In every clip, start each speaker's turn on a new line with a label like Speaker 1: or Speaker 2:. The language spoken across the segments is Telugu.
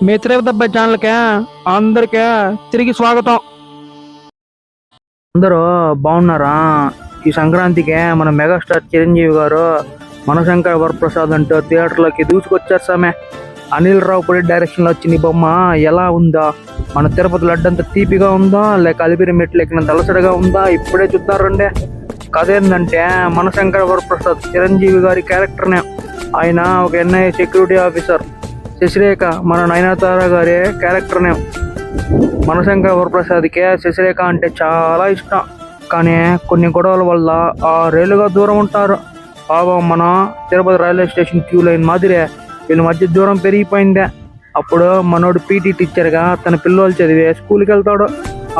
Speaker 1: మీ తిరుపతి అబ్బాయి ఛానల్కే అందరికీ తిరిగి స్వాగతం. అందరూ బాగున్నారా? ఈ సంక్రాంతికి మన మెగాస్టార్ చిరంజీవి గారు మనశంకర వరప్రసాద్ అంటూ థియేటర్లోకి దూసుకొచ్చారు సామె. అనిల్ రావుపూడి డైరెక్షన్లో వచ్చిన ఈ బొమ్మ ఎలా ఉందా? మన తిరుపతి లడ్డంత తీపిగా ఉందా, లేక అలిపిరి మెట్లు ఎక్కినంత అలసడగా ఉందా? ఇప్పుడే చూద్దారండి. కథ ఏంటంటే, మనశంకర వరప్రసాద్ చిరంజీవి గారి క్యారెక్టర్నే. ఆయన ఒక ఎన్ఐఏ సెక్యూరిటీ ఆఫీసర్. శశిరేఖ మన నయనతార గారి క్యారెక్టర్ నేమ్. మనశంకర వరప్రసాద్కి శశిరేఖ అంటే చాలా ఇష్టం. కానీ కొన్ని గొడవల వల్ల 6 ఏళ్ళుగా దూరం ఉంటారు. పాపం మన Tirupati railway station queue line మాదిరే వీళ్ళ మధ్య దూరం పెరిగిపోయిందే. అప్పుడు మనోడు పీటీ టీచర్గా తన పిల్లలు చదివే స్కూల్కి వెళ్తాడు.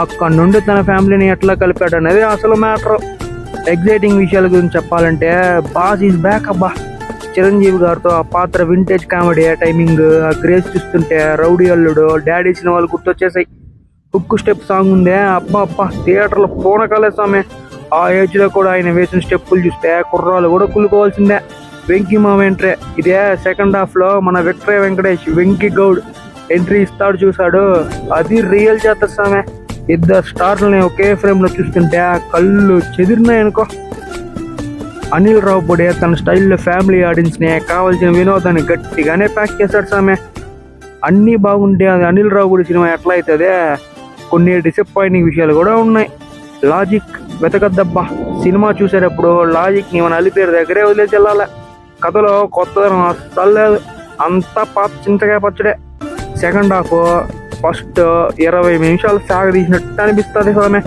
Speaker 1: అక్కడ నుండి తన ఫ్యామిలీని ఎట్లా కలిపాడు అనేది అసలు మ్యాటర్. ఎగ్జైటింగ్ విషయాల గురించి చెప్పాలంటే బాస్ ఈజ్ బ్యాక్ అబ్బా. చిరంజీవి గారితో ఆ పాత్ర వింటేజ్ కామెడీ, టైమింగ్, ఆ గ్రేస్ చూస్తుంటే రౌడీ అల్లుడు, డాడీ సినిమాలు గుర్తొచ్చేసాయి. హుక్ స్టెప్ సాంగ్ ఉందే, అబ్బా అబ్బా థియేటర్లో పూనకాలే సామె. ఆ ఏజ్లో కూడా ఆయన వేసిన స్టెప్పులు చూస్తే కుర్రాలు కూడా కులుకోవాల్సిందే. వెంకీ మామ ఎంట్రీ ఇదే. సెకండ్ హాఫ్లో మన విక్టరీ వెంకటేష్ వెంకీ గౌడ్ ఎంట్రీ ఇస్తాడు చూశాడు, అది రియల్ చేస్తారు సామె. ఇద్దరు స్టార్లని ఒకే ఫ్రేమ్లో చూస్తుంటే కళ్ళు చెదిరినాయి అనుకో. అనిల్ రావుపూడి తన స్టైల్లో ఫ్యామిలీ ఆడియన్స్ని కావాల్సిన వినోదాన్ని గట్టిగానే ప్యాక్ చేశాడు సామె. అన్నీ బాగుంటే అది అనిల్ రావుపూడి సినిమా ఎట్లా అవుతుందే? కొన్ని డిసప్పాయింటింగ్ విషయాలు కూడా ఉన్నాయి. లాజిక్ వెతకద్దబ్బా. సినిమా చూసేటప్పుడు లాజిక్ని మన అలిపేరు దగ్గరే వదిలేసి వెళ్ళాలి. కథలో కొత్తదనం అస్సలు లేదు, అంతా పాత చింతకాయ పచ్చడే. సెకండ్ హాఫ్ ఫస్ట్ 20 నిమిషాలు సాగదీసినట్టు అనిపిస్తుంది సామె.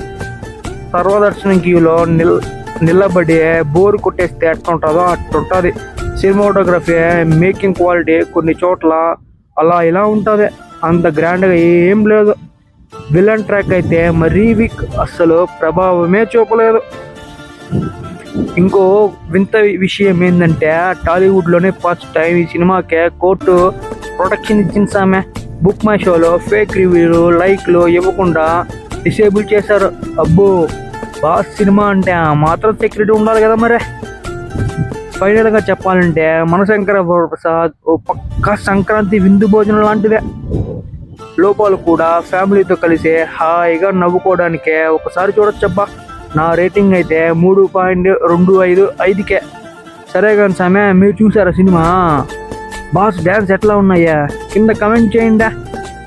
Speaker 1: సర్వదర్శనం క్యూలో నిలబడి బోరు కొట్టేస్తే ఎట్టుంటుందో అట్టుంటుంది. సినిమాటోగ్రఫీ, మేకింగ్ క్వాలిటీ కొన్ని చోట్ల అలా ఇలా ఉంటుంది, అంత గ్రాండ్గా ఏం లేదు. విలన్ ట్రాక్ అయితే మరీ వీక్, అస్సలు ప్రభావమే చూపలేదు. ఇంకో వింత విషయం ఏంటంటే, టాలీవుడ్లోనే ఫస్ట్ టైం ఈ సినిమాకే కోర్టు ప్రొటెక్షన్ ఇచ్చింది సామె. బుక్ మై షోలో ఫేక్ రివ్యూలు, లైక్లు ఇవ్వకుండా డిసేబుల్ చేశారు. అబ్బో, బాస్ సినిమా అంటే ఆ మాత్రం సెక్యూరిటీ ఉండాలి కదా మరి. ఫైనల్గా చెప్పాలంటే మనశంకర వరప్రసాద్ ఓ పక్కా సంక్రాంతి విందు భోజనం లాంటిదే. లోపాలు కూడా ఫ్యామిలీతో కలిసి హాయిగా నవ్వుకోవడానికే ఒకసారి చూడొచ్చబ్బా. నా రేటింగ్ అయితే 3.25/5కే. సరే కానీ సామె, మీరు చూసారా సినిమా? బాస్ డ్యాన్స్ ఎట్లా ఉన్నాయా? కింద కమెంట్ చేయండి.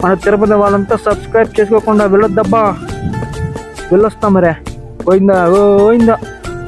Speaker 1: మన తిరుపతి వాళ్ళంతా సబ్స్క్రైబ్ చేసుకోకుండా వెళ్ళొద్దబ్బా. వెళ్ళొస్తాం మరే. పోయిందా?